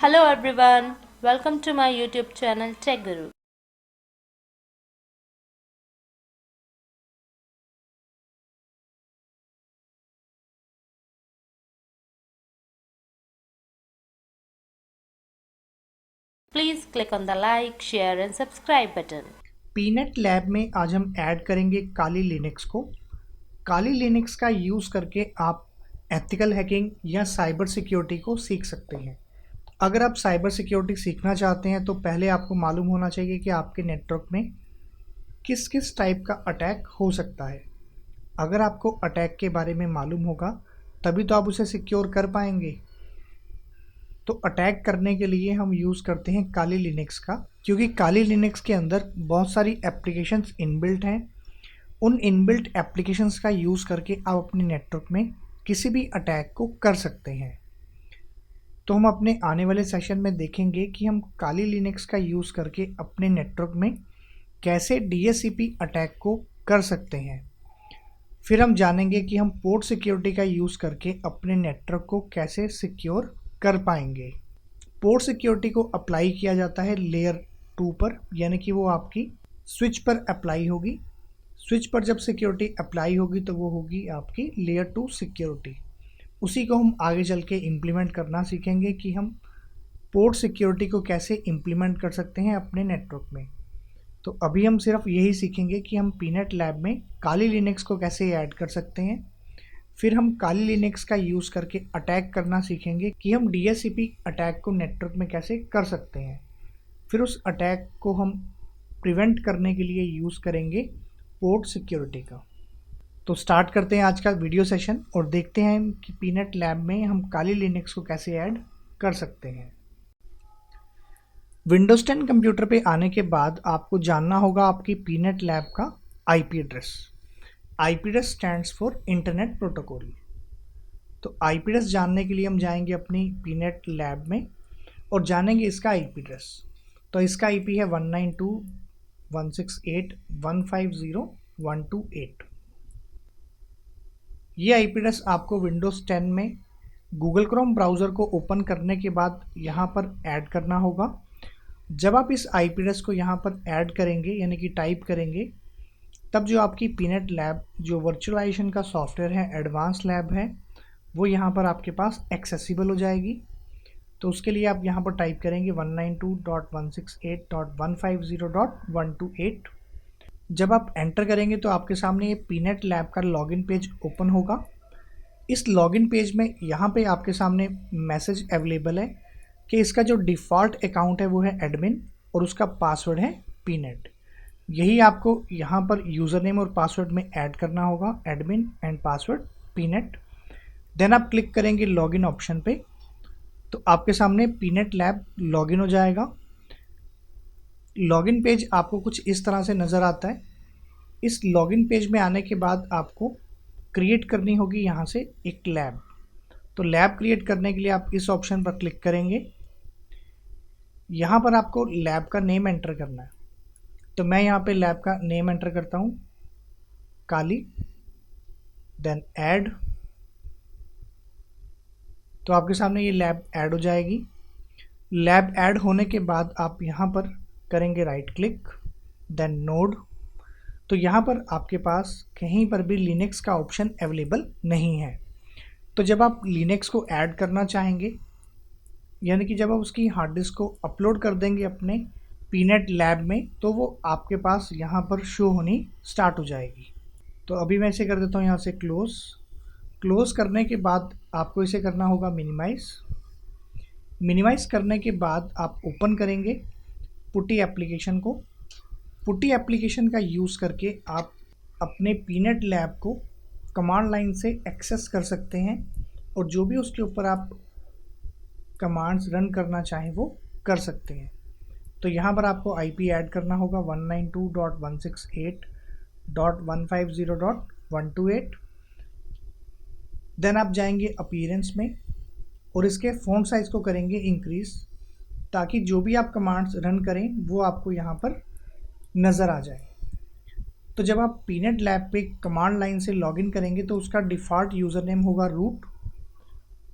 Hello everyone, welcome to my YouTube channel Tech Guru. Please click on the like, share and subscribe button. Pennant lab में आज हम add करेंगे काली Linux को। काली Linux का use करके आप एथिकल हैकिंग या साइबर सिक्योरिटी को सीख सकते हैं। अगर आप साइबर सिक्योरिटी सीखना चाहते हैं तो पहले आपको मालूम होना चाहिए कि आपके नेटवर्क में किस किस टाइप का अटैक हो सकता है। अगर आपको अटैक के बारे में मालूम होगा तभी तो आप उसे सिक्योर कर पाएंगे। तो अटैक करने के लिए हम यूज़ करते हैं काली लिनक्स का, क्योंकि काली लिनक्स के अंदर बहुत सारी एप्लीकेशंस इनबिल्ट हैं। उन इनबिल्ट एप्लीकेशंस का यूज़ करके आप अपने नेटवर्क में किसी भी अटैक को कर सकते हैं। तो हम अपने आने वाले सेशन में देखेंगे कि हम काली लिनक्स का यूज़ करके अपने नेटवर्क में कैसे डीएचसीपी अटैक को कर सकते हैं। फिर हम जानेंगे कि हम पोर्ट सिक्योरिटी का यूज़ करके अपने नेटवर्क को कैसे सिक्योर कर पाएंगे। पोर्ट सिक्योरिटी को अप्लाई किया जाता है लेयर 2 पर, यानी कि वो आपकी स्विच पर अप्लाई होगी। स्विच पर जब सिक्योरिटी अप्लाई होगी तो वो होगी आपकी लेयर 2 सिक्योरिटी। उसी को हम आगे चल के इम्प्लीमेंट करना सीखेंगे कि हम पोर्ट सिक्योरिटी को कैसे इम्प्लीमेंट कर सकते हैं अपने नेटवर्क में। तो अभी हम सिर्फ यही सीखेंगे कि हम पीनेट लैब में काली लिनक्स को कैसे ऐड कर सकते हैं। फिर हम काली लिनक्स का यूज़ करके अटैक करना सीखेंगे कि हम डीएचसीपी अटैक को नेटवर्क में कैसे कर सकते हैं। फिर उस अटैक को हम प्रिवेंट करने के लिए यूज़ करेंगे पोर्ट सिक्योरिटी का। तो स्टार्ट करते हैं आज का वीडियो सेशन और देखते हैं कि पीनेट लैब में हम काली लिनक्स को कैसे ऐड कर सकते हैं। विंडोज 10 कंप्यूटर पे आने के बाद आपको जानना होगा आपकी पीनेट लैब का IP address. IP address stands for internet protocol. तो आईपी एड्रेस जानने के लिए हम जाएंगे अपनी पीनेट लैब में और जानेंगे इसका आईपी एड्रेस। तो इसका आईपी है 192.168.150.128। ये आईपी एड्रेस आपको विंडोज़ 10 में गूगल क्रोम ब्राउज़र को ओपन करने के बाद यहाँ पर ऐड करना होगा। जब आप इस आईपी एड्रेस को यहाँ पर ऐड करेंगे यानी कि टाइप करेंगे, तब जो आपकी पीनेट लैब जो वर्चुअलाइजेशन का सॉफ्टवेयर है, एडवांस लैब है, वो यहाँ पर आपके पास एक्सेसिबल हो जाएगी। तो उसके लिए आप यहाँ पर टाइप करेंगे 192.168.150.128। जब आप एंटर करेंगे तो आपके सामने ये पीनेट लैब का लॉगिन पेज ओपन होगा। इस लॉगिन पेज में यहाँ पे आपके सामने मैसेज अवेलेबल है कि इसका जो डिफ़ॉल्ट अकाउंट है वो है एडमिन और उसका पासवर्ड है पीनेट। यही आपको यहाँ पर यूज़र नेम और पासवर्ड में ऐड करना होगा, एडमिन एंड पासवर्ड पीनेट। देन आप क्लिक करेंगे लॉगिन ऑप्शन पे तो आपके सामने पीनेट लैब लॉगिन हो जाएगा। लॉगिन पेज आपको कुछ इस तरह से नज़र आता है। इस लॉगिन पेज में आने के बाद आपको क्रिएट करनी होगी यहाँ से एक लैब। तो लैब क्रिएट करने के लिए आप इस ऑप्शन पर क्लिक करेंगे। यहाँ पर आपको लैब का नेम एंटर करना है। तो मैं यहाँ पे लैब का नेम एंटर करता हूँ, काली, देन ऐड। तो आपके सामने ये लैब ऐड हो जाएगी। लैब ऐड होने के बाद आप यहाँ पर करेंगे राइट क्लिक, देन नोड। तो यहाँ पर आपके पास कहीं पर भी लिनक्स का ऑप्शन अवेलेबल नहीं है। तो जब आप लिनक्स को ऐड करना चाहेंगे, यानी कि जब आप उसकी हार्ड डिस्क को अपलोड कर देंगे अपने पीनेट लैब में, तो वो आपके पास यहाँ पर शो होनी स्टार्ट हो जाएगी। तो अभी मैं इसे कर देता हूँ यहाँ से क्लोज़। क्लोज़ करने के बाद आपको इसे करना होगा मिनिमाइज़। मिनिमाइज़ करने के बाद आप ओपन करेंगे पुट्टी एप्लीकेशन को। पुट्टी एप्लीकेशन का यूज़ करके आप अपने पीनेट लैब को कमांड लाइन से एक्सेस कर सकते हैं और जो भी उसके ऊपर आप कमांड्स रन करना चाहें वो कर सकते हैं। तो यहाँ पर आपको आईपी ऐड करना होगा 192.168.150.128। देन आप जाएंगे अपीयरेंस में और इसके फ़ॉन्ट साइज़ को करेंगे इंक्रीज़, ताकि जो भी आप कमांड्स रन करें वो आपको यहाँ पर नज़र आ जाए। तो जब आप पीनेट लैब पे कमांड लाइन से लॉगिन करेंगे तो उसका डिफ़ॉल्ट यूज़र नेम होगा रूट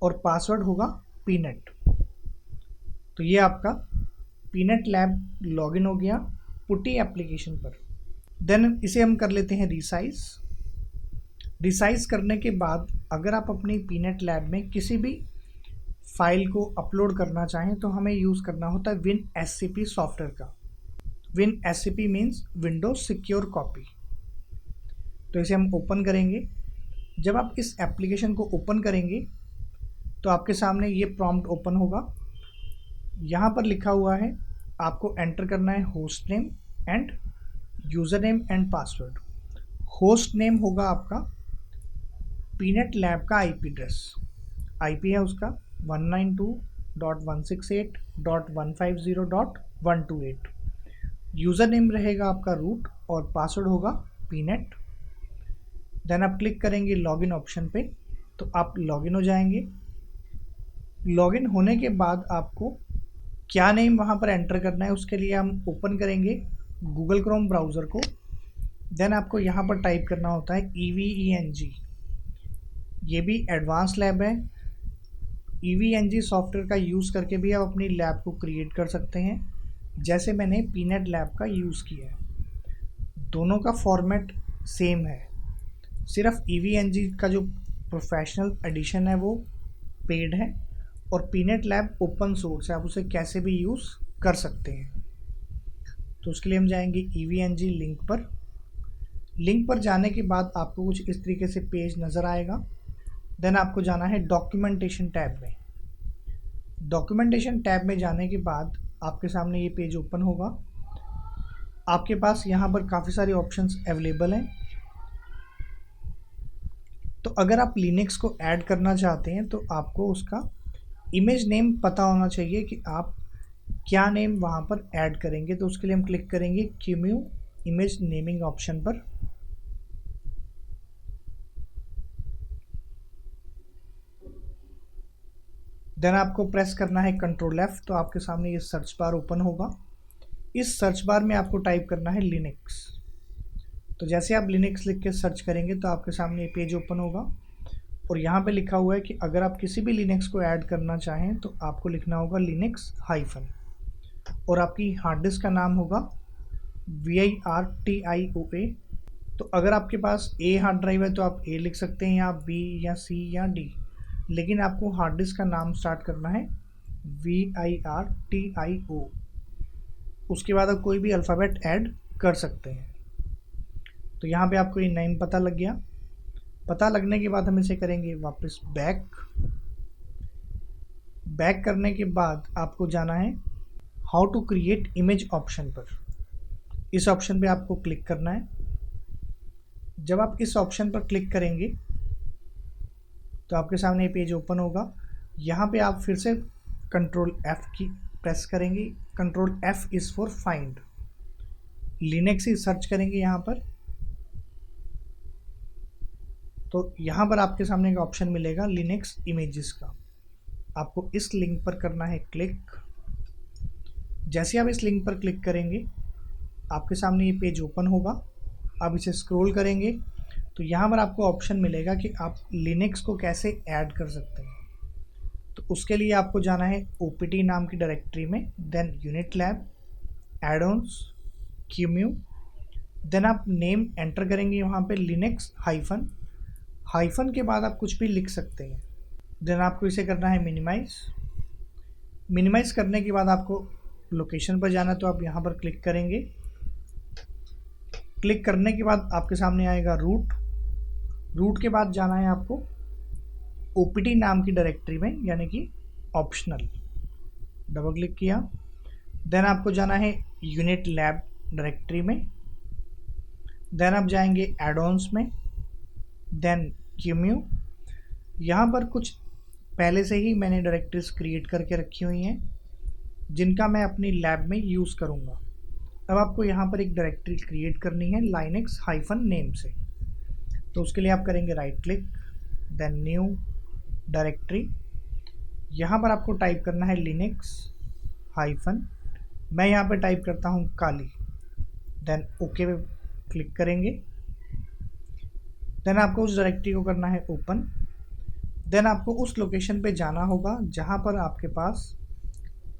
और पासवर्ड होगा पीनेट। तो ये आपका पीनट लैब लॉगिन हो गया पुट्टी एप्लीकेशन पर। देन इसे हम कर लेते हैं रिसाइज। रिसाइज करने के बाद अगर आप अपनी पीनट लैब में किसी भी फाइल को अपलोड करना चाहें तो हमें यूज़ करना होता है WinSCP सॉफ्टवेयर का। WinSCP means Windows secure copy. तो इसे हम ओपन करेंगे। जब आप इस एप्लीकेशन को ओपन करेंगे तो आपके सामने ये प्रॉम्प्ट ओपन होगा। यहाँ पर लिखा हुआ है आपको एंटर करना है host name end user name and password. Host name होगा आपका पीनट लैब का आईपी एड्रेस। आईपी है उसका 192.168.150.128। यूज़र नेम रहेगा आपका रूट और पासवर्ड होगा पीनट। देन आप क्लिक करेंगे लॉगिन ऑप्शन पे तो आप लॉगिन हो जाएंगे। लॉगिन होने के बाद आपको क्या नेम वहाँ पर एंटर करना है उसके लिए हम ओपन करेंगे गूगल क्रोम ब्राउज़र को। देन आपको यहाँ पर टाइप करना होता है EVENG। ये भी एडवांस लैब है। EVENG सॉफ्टवेयर का यूज़ करके भी आप अपनी लैब को क्रिएट कर सकते हैं, जैसे मैंने पीनट लैब का यूज़ किया है। दोनों का फॉर्मेट सेम है, सिर्फ EVENG का जो प्रोफेशनल एडिशन है वो पेड है और पीनट लैब ओपन सोर्स है, आप उसे कैसे भी यूज़ कर सकते हैं। तो उसके लिए हम जाएंगे EVENG लिंक पर। लिंक पर जाने के बाद आपको कुछ इस तरीके से पेज नज़र आएगा। देन आपको जाना है डॉक्यूमेंटेशन टैब में। डॉक्यूमेंटेशन टैब में जाने के बाद आपके सामने ये पेज ओपन होगा। आपके पास यहाँ पर काफ़ी सारे ऑप्शंस अवेलेबल हैं। तो अगर आप लिनक्स को ऐड करना चाहते हैं तो आपको उसका इमेज नेम पता होना चाहिए कि आप क्या नेम वहाँ पर ऐड करेंगे। तो उसके लिए हम क्लिक करेंगे QEMU इमेज नेमिंग ऑप्शन पर। देन आपको प्रेस करना है Ctrl+F तो आपके सामने ये सर्च बार ओपन होगा। इस सर्च बार में आपको टाइप करना है लिनक्स। तो जैसे आप लिनक्स लिख के सर्च करेंगे तो आपके सामने ये पेज ओपन होगा और यहाँ पे लिखा हुआ है कि अगर आप किसी भी लिनक्स को ऐड करना चाहें तो आपको लिखना होगा लिनक्स हाइफन और आपकी हार्ड डिस्क का नाम होगा VIRTIOA। तो अगर आपके पास A हार्ड ड्राइव है तो आप A लिख सकते हैं या B या C या D, लेकिन आपको हार्ड डिस्क का नाम स्टार्ट करना है VIRTIO। उसके बाद आप कोई भी अल्फ़ाबेट ऐड कर सकते हैं। तो यहाँ पे आपको ये नेम पता लग गया। पता लगने के बाद हम इसे करेंगे वापस बैक। बैक करने के बाद आपको जाना है how to create image option पर। इस ऑप्शन पे आपको क्लिक करना है। जब आप इस ऑप्शन पर क्लिक करेंगे तो आपके सामने ये पेज ओपन होगा। यहाँ पे आप फिर से Ctrl+F की प्रेस करेंगे। Ctrl+F is for find. Linux he search करेंगे यहाँ पर। तो यहाँ पर आपके सामने एक ऑप्शन मिलेगा लिनक्स इमेजेस का। आपको इस लिंक पर करना है क्लिक। जैसे आप इस लिंक पर क्लिक करेंगे आपके सामने ये पेज ओपन होगा। आप इसे स्क्रॉल करेंगे तो यहाँ पर आपको ऑप्शन मिलेगा कि आप लिनक्स को कैसे ऐड कर सकते हैं। तो उसके लिए आपको जाना है OPT नाम की डायरेक्टरी में, then unit lab, addons, QEMU। Then आप नेम एंटर करेंगे वहाँ पे लिनक्स हाइफन। हाइफन के बाद आप कुछ भी लिख सकते हैं। देन आपको इसे करना है मिनिमाइज़। मिनिमाइज़ करने के बाद आपको लोकेशन पर जाना तो आप यहाँ पर क्लिक करेंगे। क्लिक करने के बाद आपके सामने आएगा रूट। रूट के बाद जाना है आपको OPT नाम की डायरेक्टरी में, यानी कि ऑप्शनल। डबल क्लिक किया। देन आपको जाना है यूनिट लैब डायरेक्टरी में। देन आप जाएंगे एड-ऑन्स में, देन QEMU। यहाँ पर कुछ पहले से ही मैंने डायरेक्टरीज क्रिएट करके रखी हुई हैं जिनका मैं अपनी लैब में यूज़ करूँगा। अब आपको यहाँ पर एक डायरेक्टरी क्रिएट करनी है लिनक्स हाइफन नेम से। तो उसके लिए आप करेंगे right click, then new directory. यहाँ पर आपको टाइप करना है लिनक्स हाइफन, मैं यहाँ पर टाइप करता हूँ काली। देन ओके पे क्लिक करेंगे। देन आपको उस डायरेक्टरी को करना है ओपन। देन आपको उस लोकेशन पे जाना होगा जहाँ पर आपके पास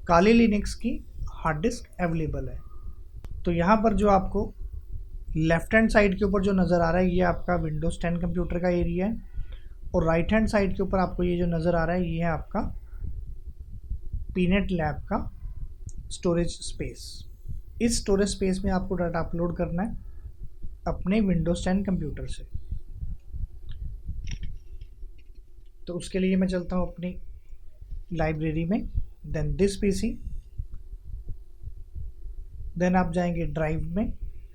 काली लिनक्स की हार्ड डिस्क अवेलेबल है। तो यहाँ पर जो आपको लेफ्ट हैंड साइड के ऊपर जो नज़र आ रहा है ये आपका विंडोज़ 10 कंप्यूटर का एरिया है, और राइट हैंड साइड के ऊपर आपको ये जो नज़र आ रहा है ये है आपका पीनेट लैब का स्टोरेज स्पेस। इस स्टोरेज स्पेस में आपको डाटा अपलोड करना है अपने विंडोज़ 10 कंप्यूटर से। तो उसके लिए मैं चलता हूँ अपनी लाइब्रेरी में, देन दिस पीसी, देन आप जाएंगे ड्राइव में।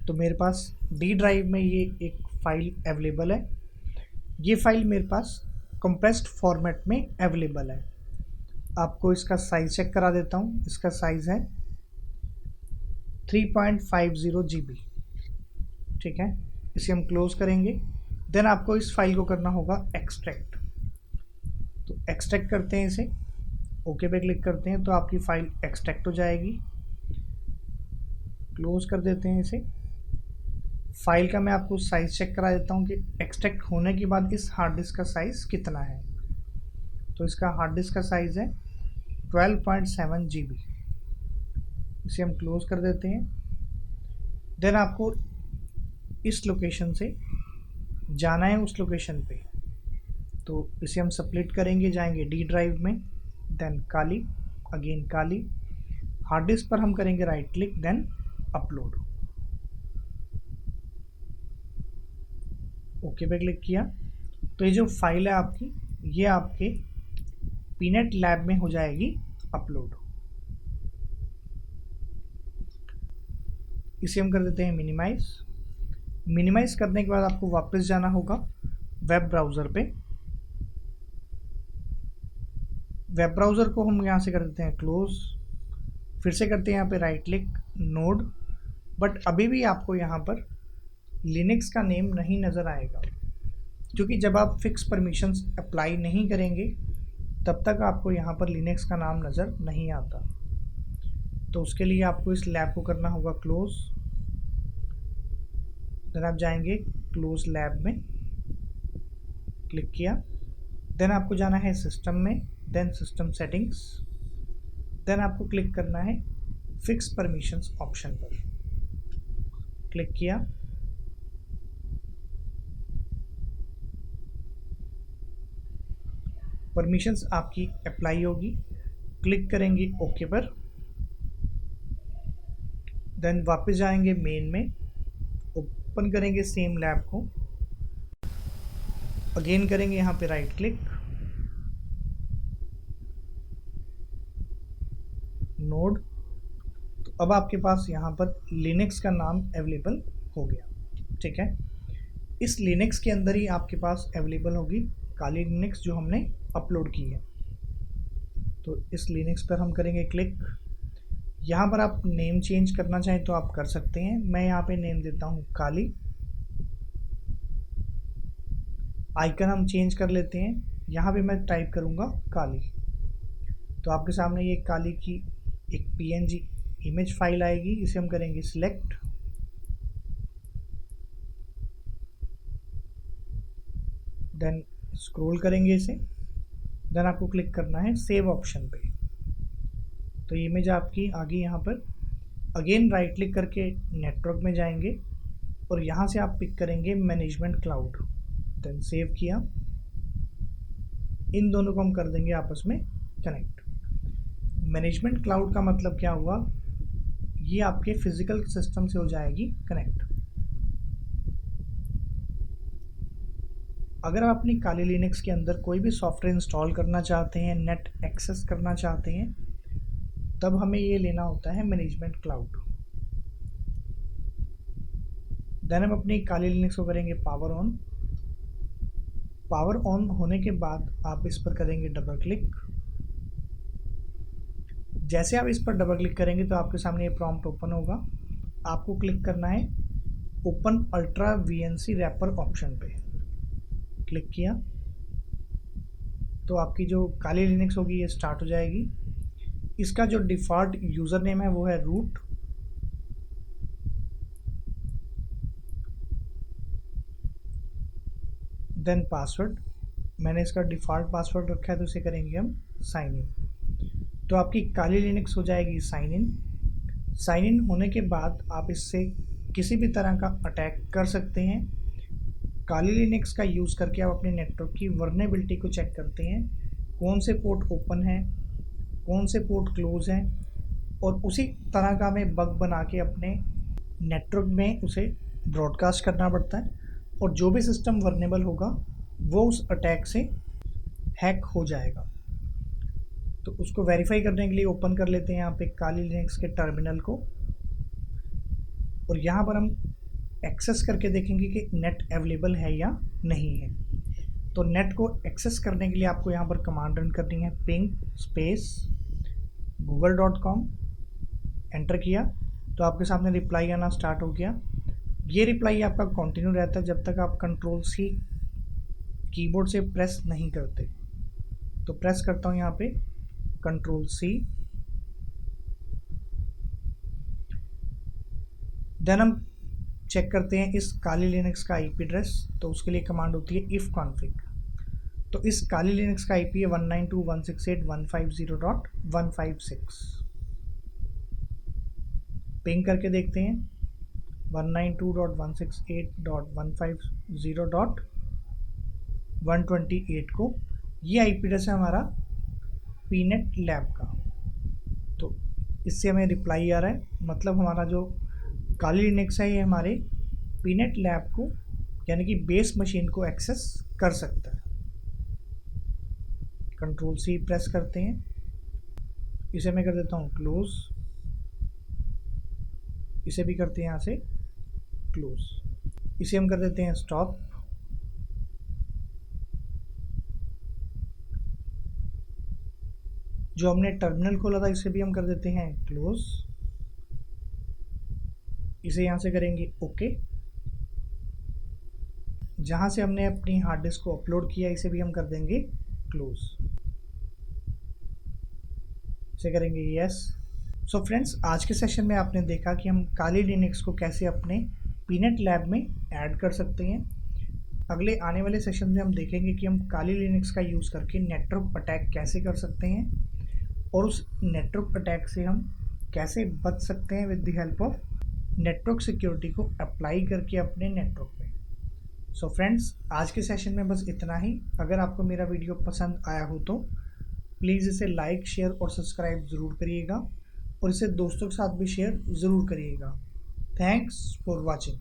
तो मेरे पास डी ड्राइव में ये एक फ़ाइल अवेलेबल है। ये फ़ाइल मेरे पास कंप्रेस्ड फॉर्मेट में अवेलेबल है। आपको इसका साइज़ चेक करा देता हूँ। इसका साइज़ है 3.50 GB। ठीक है, इसे हम क्लोज करेंगे। देन आपको इस फाइल को करना होगा एक्सट्रैक्ट। तो एक्सट्रैक्ट करते हैं इसे, ओके पे क्लिक करते हैं तो आपकी फ़ाइल एक्सट्रैक्ट हो जाएगी। क्लोज कर देते हैं इसे। फाइल का मैं आपको साइज़ चेक करा देता हूँ कि एक्सट्रैक्ट होने के बाद इस हार्ड डिस्क का साइज़ कितना है। तो इसका हार्ड डिस्क का साइज़ है 12.7 GB। इसे हम क्लोज कर देते हैं। देन आपको इस लोकेशन से जाना है उस लोकेशन पे। तो इसे हम स्प्लिट करेंगे, जाएंगे डी ड्राइव में, then Kali, again Kali, hard disk पर हम करेंगे right click, then upload, okay पे क्लिक किया। तो ये जो फाइल है आपकी, ये आपके पीनेट लैब में हो जाएगी अपलोड। इसे हम कर देते हैं मिनिमाइज। मिनिमाइज करने के बाद आपको वापस जाना होगा वेब ब्राउज़र पे। वेब ब्राउज़र को हम यहाँ से कर देते हैं क्लोज, फिर से करते हैं यहाँ पे राइट क्लिक, नोड। बट अभी भी आपको यहाँ पर लिनक्स का नेम नहीं नज़र आएगा, क्योंकि जब आप फिक्स परमिशंस अप्लाई नहीं करेंगे तब तक आपको यहाँ पर लिनक्स का नाम नज़र नहीं आता। तो उसके लिए आपको इस लैब को करना होगा क्लोज। देन आप जाएंगे क्लोज लैब में, क्लिक किया। देन आपको जाना है सिस्टम में, देन सिस्टम सेटिंग्स, देन आपको क्लिक करना है फिक्स परमिशंस ऑप्शन पर, क्लिक किया। परमिशंस आपकी अप्लाई होगी, क्लिक करेंगे ओके पर। देन वापस जाएंगे मेन में, ओपन करेंगे सेम लैब को, अगेन करेंगे यहाँ पे राइट क्लिक, नोड। तो अब आपके पास यहाँ पर लिनक्स का नाम अवेलेबल हो गया। ठीक है, इस लिनक्स के अंदर ही आपके पास अवेलेबल होगी काली लिनक्स जो हमने अपलोड की है। तो इस लिनक्स पर हम करेंगे क्लिक। यहाँ पर आप नेम चेंज करना चाहें तो आप कर सकते हैं। मैं यहाँ पे नेम देता हूँ काली। आइकन हम चेंज कर लेते हैं, यहाँ पे मैं टाइप करूँगा काली। तो आपके सामने ये काली की एक PNG इमेज फाइल आएगी। इसे हम करेंगे सिलेक्ट, देन स्क्रॉल करेंगे इसे, देन आपको क्लिक करना है सेव ऑप्शन पे। तो इमेज आपकी आ गई यहाँ पर। अगेन राइट क्लिक करके नेटवर्क में जाएंगे और यहाँ से आप पिक करेंगे मैनेजमेंट क्लाउड, देन सेव किया। इन दोनों को हम कर देंगे आपस में कनेक्ट। मैनेजमेंट क्लाउड का मतलब क्या हुआ, ये आपके फिजिकल सिस्टम से हो जाएगी कनेक्ट। अगर आप अपनी काली लिनक्स के अंदर कोई भी सॉफ्टवेयर इंस्टॉल करना चाहते हैं, नेट एक्सेस करना चाहते हैं, तब हमें ये लेना होता है मैनेजमेंट क्लाउड। देन हम अपनी काली लिनक्स को करेंगे पावर ऑन। पावर ऑन होने के बाद आप इस पर करेंगे डबल क्लिक। जैसे आप इस पर डबल क्लिक करेंगे तो आपके सामने ये प्रॉम्प्ट ओपन होगा। आपको क्लिक करना है open ultra VNC wrapper option पे, क्लिक किया तो आपकी जो काली लिनक्स होगी ये स्टार्ट हो जाएगी। इसका जो डिफ़ॉल्ट यूज़र नेम है वो है रूट। देन पासवर्ड, मैंने इसका डिफ़ॉल्ट पासवर्ड रखा है तो इसे करेंगे हम साइन इन। तो आपकी काली लिनक्स हो जाएगी साइन इन। साइन इन होने के बाद आप इससे किसी भी तरह का अटैक कर सकते हैं। काली लिनक्स का यूज़ करके आप अपने नेटवर्क की वर्नेबिलिटी को चेक करते हैं, कौन से पोर्ट ओपन है, कौन से पोर्ट क्लोज हैं, और उसी तरह का हमें बग बना के अपने नेटवर्क में उसे ब्रॉडकास्ट करना पड़ता है, और जो भी सिस्टम वर्नेबल होगा वो उस अटैक से हैक हो जाएगा। तो उसको वेरीफाई करने के लिए ओपन कर लेते हैं यहाँ पे काली लिनक्स के टर्मिनल को, और यहाँ पर हम एक्सेस करके देखेंगे कि नेट अवेलेबल है या नहीं है। तो नेट को एक्सेस करने के लिए आपको यहाँ पर कमांड रन करनी है, पिंग स्पेस google.com। एंटर किया तो आपके सामने रिप्लाई आना स्टार्ट हो गया। ये रिप्लाई आपका कंटिन्यू रहता है जब तक आप कंट्रोल सी कीबोर्ड से प्रेस नहीं करते। तो प्रेस करता हूँ यहाँ पे कंट्रोल सी, देन हम चेक करते हैं इस काली लिनक्स का आईपी एड्रेस। तो उसके लिए कमांड होती है इफ कॉन्फिग। तो इस काली लिनक्स का आईपी है 192.168.150.156। पिंग करके देखते हैं 192.168.150.128 को। ये आईपी एड्रेस है हमारा पीनेट लैब का। तो इससे हमें रिप्लाई आ रहा है, मतलब हमारा जो काली लिनक्स है ये हमारे पीनेट लैब को यानी कि बेस मशीन को एक्सेस कर सकता है। कंट्रोल सी प्रेस करते हैं, इसे मैं कर देता हूँ क्लोज, इसे भी करते हैं यहाँ से क्लोज, इसे हम कर देते हैं स्टॉप। जो हमने टर्मिनल खोला था इसे भी हम कर देते हैं क्लोज, इसे यहाँ से करेंगे ओके। जहाँ से हमने अपनी हार्ड डिस्क को अपलोड किया इसे भी हम कर देंगे क्लोज, इसे करेंगे यस। सो फ्रेंड्स, आज के सेशन में आपने देखा कि हम काली लिनक्स को कैसे अपने पीनेट लैब में ऐड कर सकते हैं। अगले आने वाले सेशन में हम देखेंगे कि हम काली लिनक्स का यूज़ करके नेटवर्क अटैक कैसे कर सकते हैं, और उस नेटवर्क अटैक से हम कैसे बच सकते हैं with the help of network security को अप्लाई करके अपने नेटवर्क में। सो फ्रेंड्स, आज के सेशन में बस इतना ही। अगर आपको मेरा वीडियो पसंद आया हो तो प्लीज़ इसे लाइक, शेयर और सब्सक्राइब ज़रूर करिएगा, और इसे दोस्तों के साथ भी शेयर ज़रूर करिएगा। Thanks for watching.